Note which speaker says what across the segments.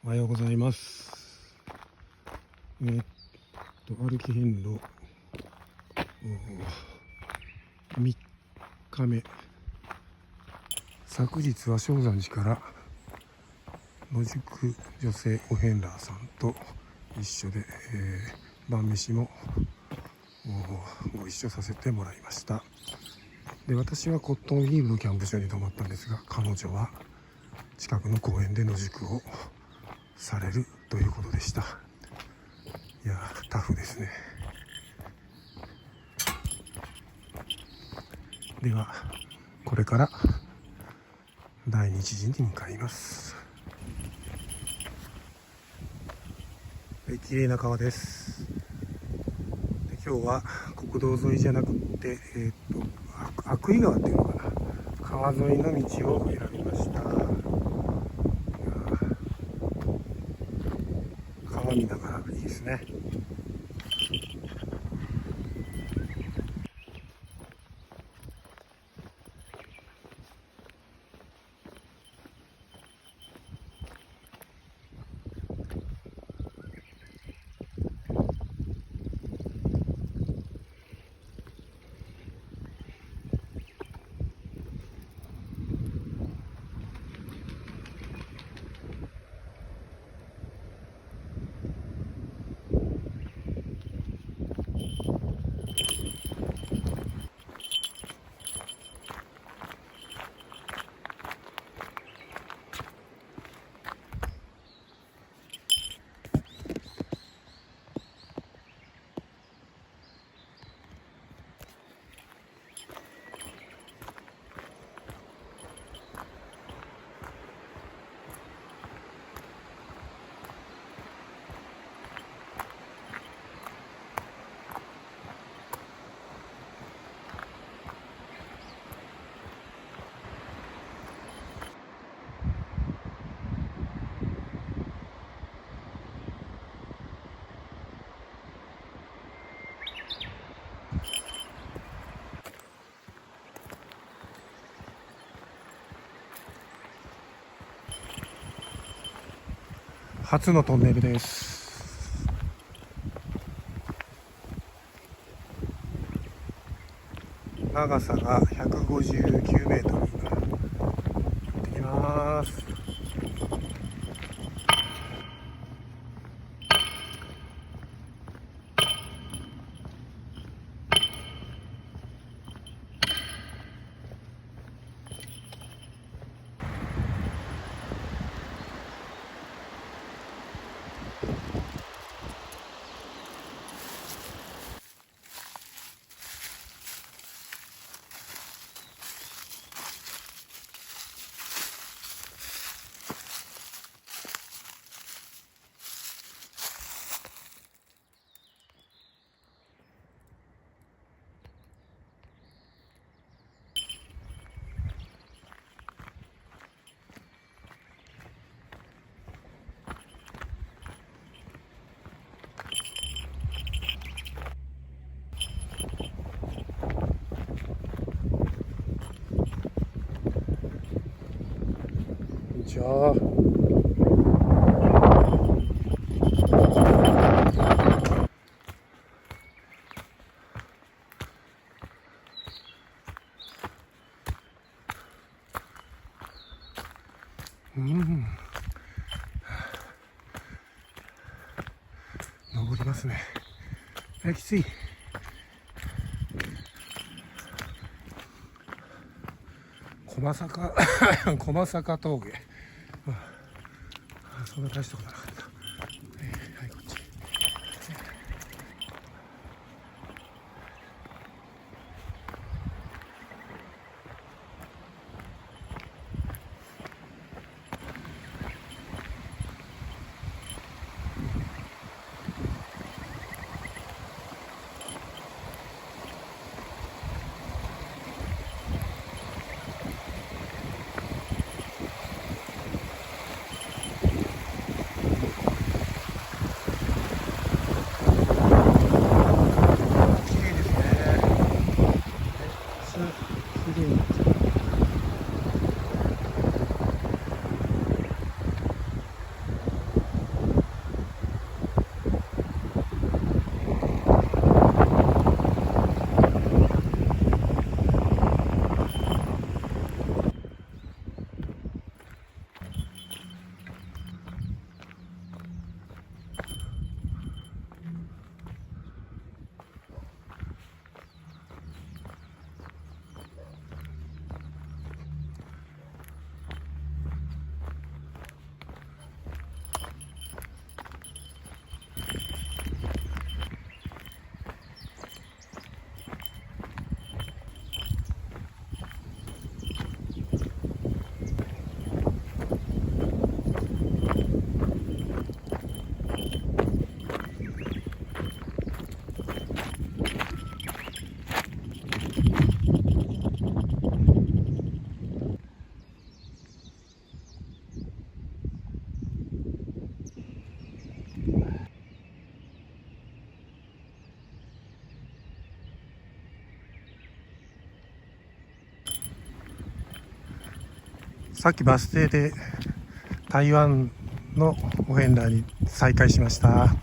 Speaker 1: おはようございます。歩き遍路3日目。昨日は正山寺から野宿女性お遍羅さんと一緒で、晩飯もご一緒させてもらいました。で、私はコットンヒールのキャンプ場に泊まったんですが、彼女は近くの公園で野宿をされるということでした。いやタフですね。ではこれから第日寺に向かいます。綺麗な川です。で、今日は国道沿いじゃなくて、阿久井川っていうのかな、川沿いの道を選びました。川見ながらいいですね。初のトンネルです。長さが159メートル。行ってきます。じゃあ登りますね。きつい。駒坂駒坂峠、そんな大したことなかった。はい、こっち。さっきバス停で台湾のお遍路に再会しました。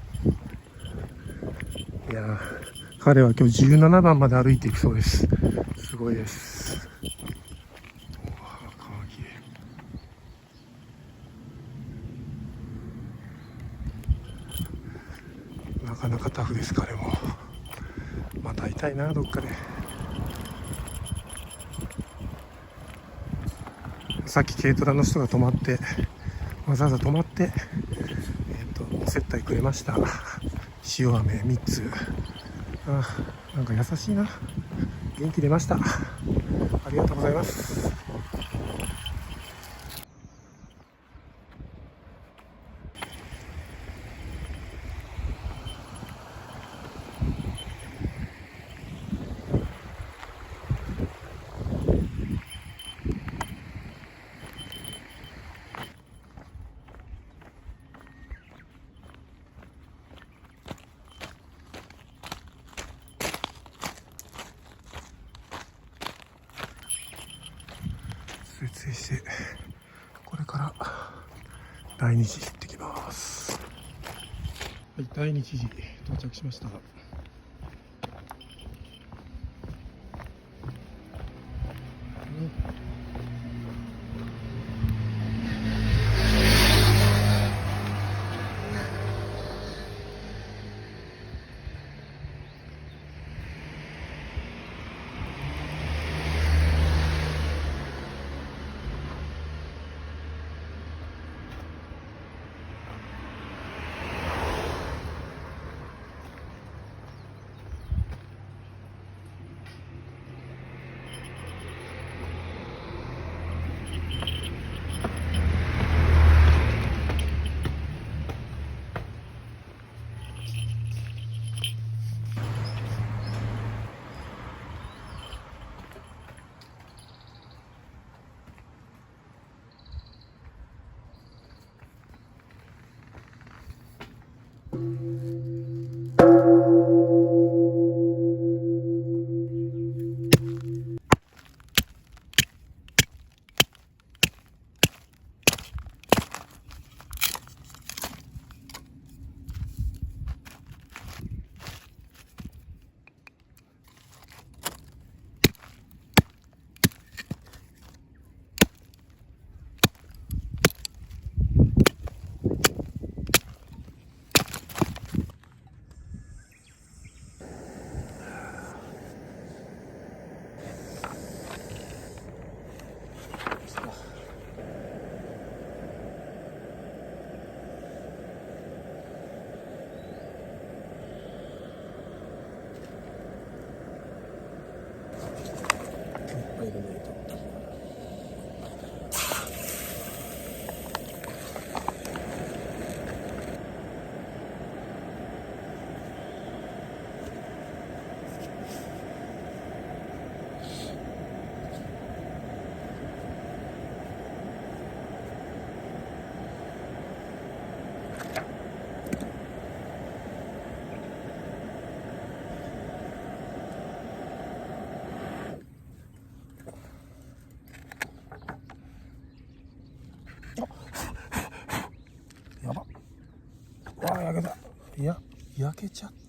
Speaker 1: いやー、彼は今日17番まで歩いていくそうです。すごいです。川綺麗。なかなかタフです、彼も。また会いたいな、どっかで。さっき軽トラの人が止まって、わざわざ止まって、接待くれました。塩飴3つ。なんか優しいな。元気出ました。ありがとうございます。設営してこれから第二次行ってきます。はい、第二次到着しました。やばっ。わあ、焼けた。いや、焼けちゃった。